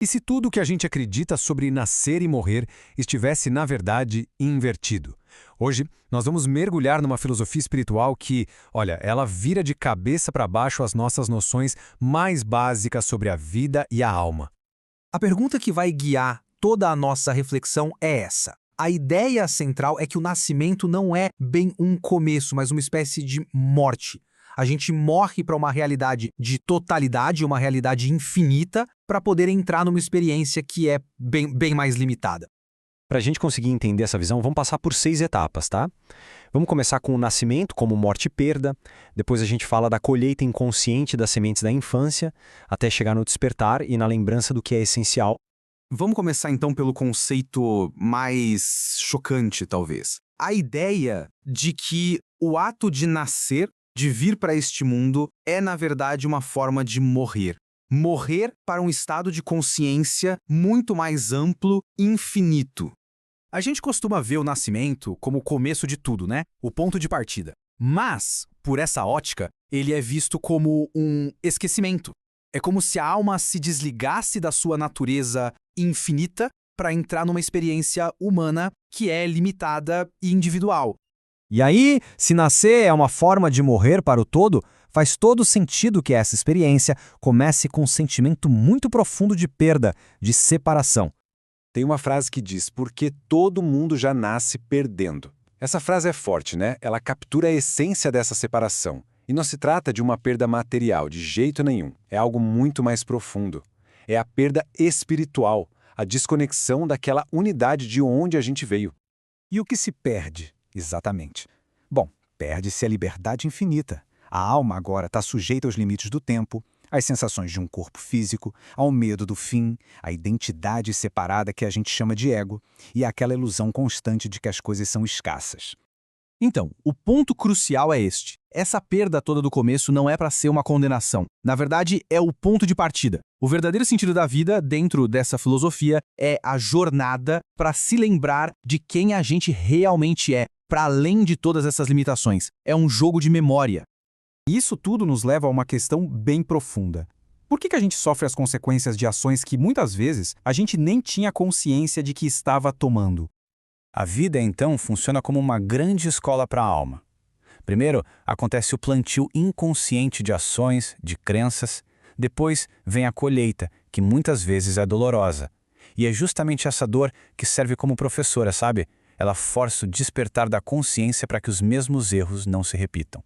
E se tudo o que a gente acredita sobre nascer e morrer estivesse, na verdade, invertido? Hoje, nós vamos mergulhar numa filosofia espiritual que, olha, ela vira de cabeça para baixo as nossas noções mais básicas sobre a vida e a alma. A pergunta que vai guiar toda a nossa reflexão é essa. A ideia central é que o nascimento não é bem um começo, mas uma espécie de morte. A gente morre para uma realidade de totalidade, uma realidade infinita, para poder entrar numa experiência que é bem mais limitada. Para a gente conseguir entender essa visão, vamos passar por 6 etapas, tá? Vamos começar com o nascimento, como morte e perda. Depois a gente fala da colheita inconsciente das sementes da infância, até chegar no despertar e na lembrança do que é essencial. Vamos começar então pelo conceito mais chocante, talvez. A ideia de que o ato de nascer, de vir para este mundo, é na verdade uma forma de morrer. Morrer para um estado de consciência muito mais amplo e infinito. A gente costuma ver o nascimento como o começo de tudo, né? O ponto de partida. Mas, por essa ótica, ele é visto como um esquecimento. É como se a alma se desligasse da sua natureza infinita para entrar numa experiência humana que é limitada e individual. E aí, se nascer é uma forma de morrer para o todo, faz todo sentido que essa experiência comece com um sentimento muito profundo de perda, de separação. Tem uma frase que diz, porque todo mundo já nasce perdendo. Essa frase é forte, né? Ela captura a essência dessa separação. E não se trata de uma perda material, de jeito nenhum. É algo muito mais profundo. É a perda espiritual, a desconexão daquela unidade de onde a gente veio. E o que se perde, exatamente? Bom, perde-se a liberdade infinita. A alma agora está sujeita aos limites do tempo, às sensações de um corpo físico, ao medo do fim, à identidade separada que a gente chama de ego e àquela ilusão constante de que as coisas são escassas. Então, o ponto crucial é este. Essa perda toda do começo não é para ser uma condenação. Na verdade, é o ponto de partida. O verdadeiro sentido da vida, dentro dessa filosofia, é a jornada para se lembrar de quem a gente realmente é, para além de todas essas limitações. É um jogo de memória. E isso tudo nos leva a uma questão bem profunda. Por que a gente sofre as consequências de ações que, muitas vezes, a gente nem tinha consciência de que estava tomando? A vida, então, funciona como uma grande escola para a alma. Primeiro, acontece o plantio inconsciente de ações, de crenças. Depois, vem a colheita, que muitas vezes é dolorosa. E é justamente essa dor que serve como professora, sabe? Ela força o despertar da consciência para que os mesmos erros não se repitam.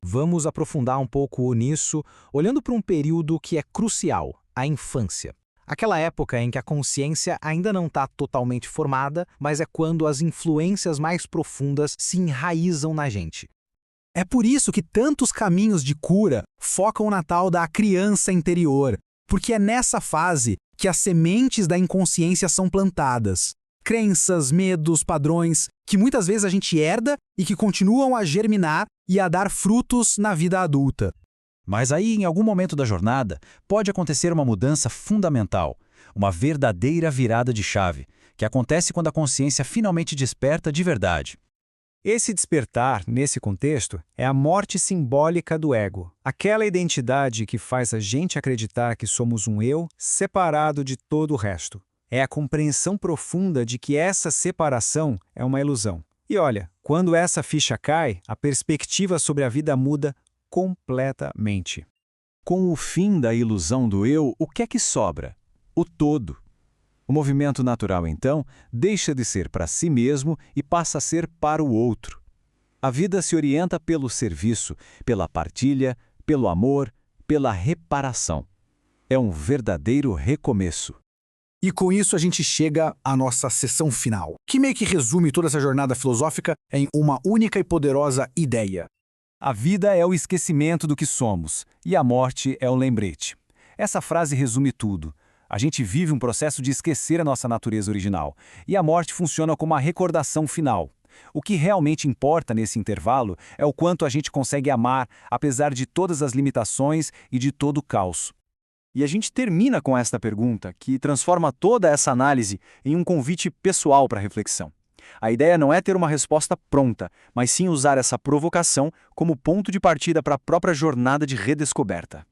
Vamos aprofundar um pouco nisso, olhando para um período que é crucial, a infância. Aquela época em que a consciência ainda não está totalmente formada, mas é quando as influências mais profundas se enraizam na gente. É por isso que tantos caminhos de cura focam na tal da criança interior, porque é nessa fase que as sementes da inconsciência são plantadas. Crenças, medos, padrões, que muitas vezes a gente herda e que continuam a germinar e a dar frutos na vida adulta. Mas aí, em algum momento da jornada, pode acontecer uma mudança fundamental, uma verdadeira virada de chave, que acontece quando a consciência finalmente desperta de verdade. Esse despertar, nesse contexto, é a morte simbólica do ego, aquela identidade que faz a gente acreditar que somos um eu separado de todo o resto. É a compreensão profunda de que essa separação é uma ilusão. E olha, quando essa ficha cai, a perspectiva sobre a vida muda completamente. Com o fim da ilusão do eu, o que é que sobra? O todo. O movimento natural, então, deixa de ser para si mesmo e passa a ser para o outro. A vida se orienta pelo serviço, pela partilha, pelo amor, pela reparação. É um verdadeiro recomeço. E com isso a gente chega à nossa sessão final, que meio que resume toda essa jornada filosófica em uma única e poderosa ideia. A vida é o esquecimento do que somos, e a morte é o lembrete. Essa frase resume tudo. A gente vive um processo de esquecer a nossa natureza original, e a morte funciona como uma recordação final. O que realmente importa nesse intervalo é o quanto a gente consegue amar, apesar de todas as limitações e de todo o caos. E a gente termina com esta pergunta, que transforma toda essa análise em um convite pessoal para reflexão. A ideia não é ter uma resposta pronta, mas sim usar essa provocação como ponto de partida para a própria jornada de redescoberta.